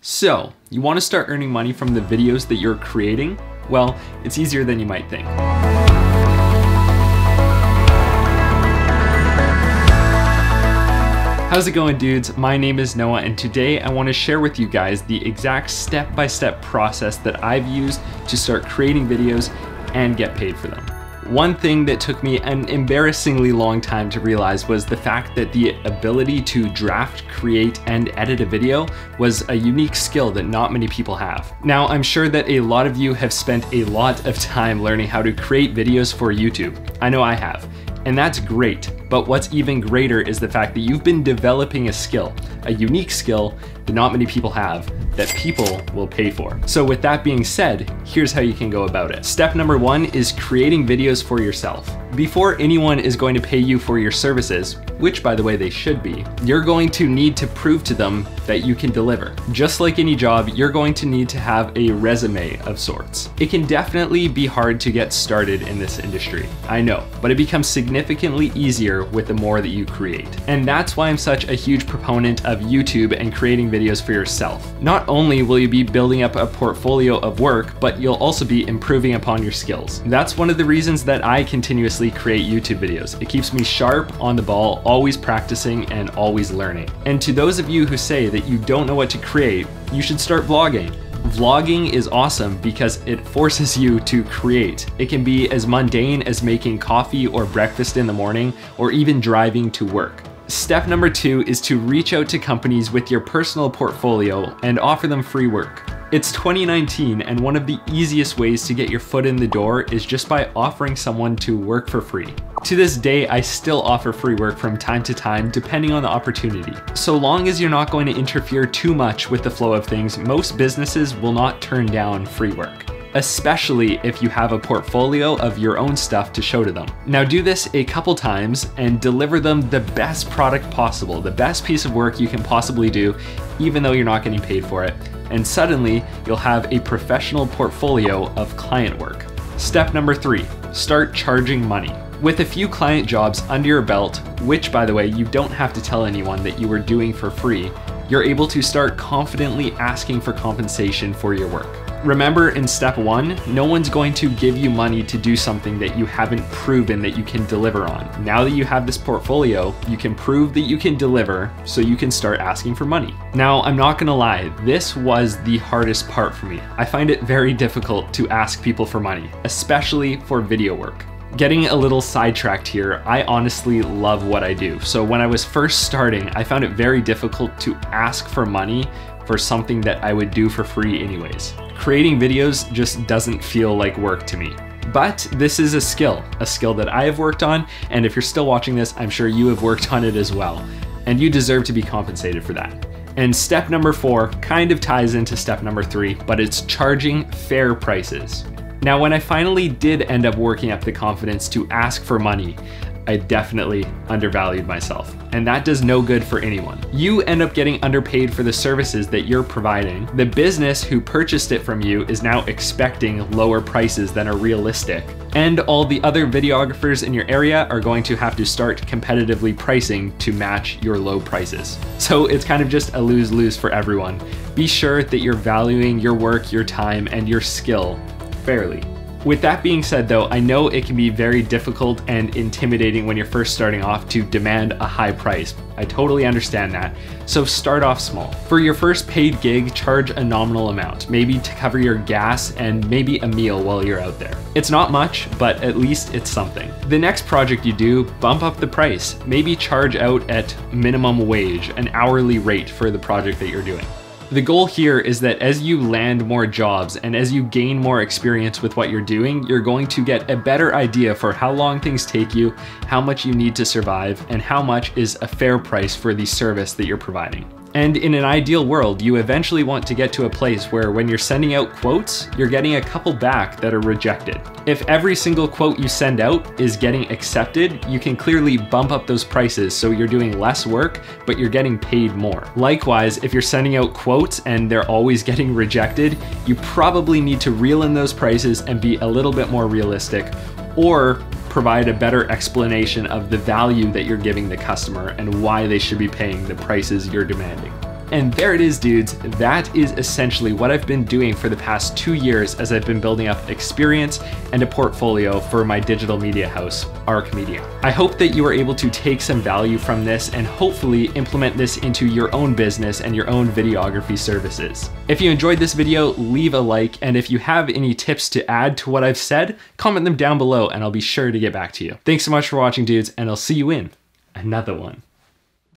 So, you want to start earning money from the videos that you're creating? Well, it's easier than you might think. How's it going, dudes? My name is Noah, and today I want to share with you guys the exact step-by-step process that I've used to start creating videos and get paid for them. One thing that took me an embarrassingly long time to realize was the fact that the ability to draft, create, and edit a video was a unique skill that not many people have. Now, I'm sure that a lot of you have spent a lot of time learning how to create videos for YouTube. I know I have. And that's great, but what's even greater is the fact that you've been developing a skill, a unique skill that not many people have, that people will pay for. So with that being said, here's how you can go about it. Step number one is creating videos for yourself. Before anyone is going to pay you for your services, which by the way they should be, you're going to need to prove to them that you can deliver. Just like any job, you're going to need to have a resume of sorts. It can definitely be hard to get started in this industry, I know, but it becomes significantly easier with the more that you create. And that's why I'm such a huge proponent of YouTube and creating videos for yourself. Not only will you be building up a portfolio of work, but you'll also be improving upon your skills. That's one of the reasons that I continuously create YouTube videos. It keeps me sharp, on the ball, always practicing and always learning. And to those of you who say that you don't know what to create, you should start vlogging. Vlogging is awesome because it forces you to create. It can be as mundane as making coffee or breakfast in the morning, or even driving to work. Step number two is to reach out to companies with your personal portfolio and offer them free work. It's 2019, and one of the easiest ways to get your foot in the door is just by offering someone to work for free. To this day, I still offer free work from time to time, depending on the opportunity. So long as you're not going to interfere too much with the flow of things, most businesses will not turn down free work, especially if you have a portfolio of your own stuff to show to them. Now do this a couple times and deliver them the best product possible, the best piece of work you can possibly do, even though you're not getting paid for it. And suddenly you'll have a professional portfolio of client work. Step number three, start charging money. With a few client jobs under your belt, which by the way, you don't have to tell anyone that you are doing for free, you're able to start confidently asking for compensation for your work. Remember, in step one, no one's going to give you money to do something that you haven't proven that you can deliver on. Now that you have this portfolio, you can prove that you can deliver, so you can start asking for money. Now, I'm not gonna lie, this was the hardest part for me. I find it very difficult to ask people for money, especially for video work. Getting a little sidetracked here, I honestly love what I do. So when I was first starting, I found it very difficult to ask for money for something that I would do for free anyways. Creating videos just doesn't feel like work to me. But this is a skill that I have worked on, and if you're still watching this, I'm sure you have worked on it as well, and you deserve to be compensated for that. And step number four kind of ties into step number three, but it's charging fair prices. Now, when I finally did end up working up the confidence to ask for money, I definitely undervalued myself, and that does no good for anyone. You end up getting underpaid for the services that you're providing. The business who purchased it from you is now expecting lower prices than are realistic, and all the other videographers in your area are going to have to start competitively pricing to match your low prices. So it's kind of just a lose-lose for everyone. Be sure that you're valuing your work, your time, and your skill fairly. With that being said though, I know it can be very difficult and intimidating when you're first starting off to demand a high price. I totally understand that. So start off small. For your first paid gig, charge a nominal amount, maybe to cover your gas and maybe a meal while you're out there. It's not much, but at least it's something. The next project you do, bump up the price. Maybe charge out at minimum wage, an hourly rate for the project that you're doing. The goal here is that as you land more jobs and as you gain more experience with what you're doing, you're going to get a better idea for how long things take you, how much you need to survive, and how much is a fair price for the service that you're providing. And in an ideal world, you eventually want to get to a place where when you're sending out quotes, you're getting a couple back that are rejected. If every single quote you send out is getting accepted, you can clearly bump up those prices so you're doing less work, but you're getting paid more. Likewise, if you're sending out quotes and they're always getting rejected, you probably need to reel in those prices and be a little bit more realistic, or provide a better explanation of the value that you're giving the customer and why they should be paying the prices you're demanding. And there it is, dudes. That is essentially what I've been doing for the past 2 years as I've been building up experience and a portfolio for my digital media house, Arc Media. I hope that you are able to take some value from this and hopefully implement this into your own business and your own videography services. If you enjoyed this video, leave a like, and if you have any tips to add to what I've said, comment them down below and I'll be sure to get back to you. Thanks so much for watching, dudes, and I'll see you in another one.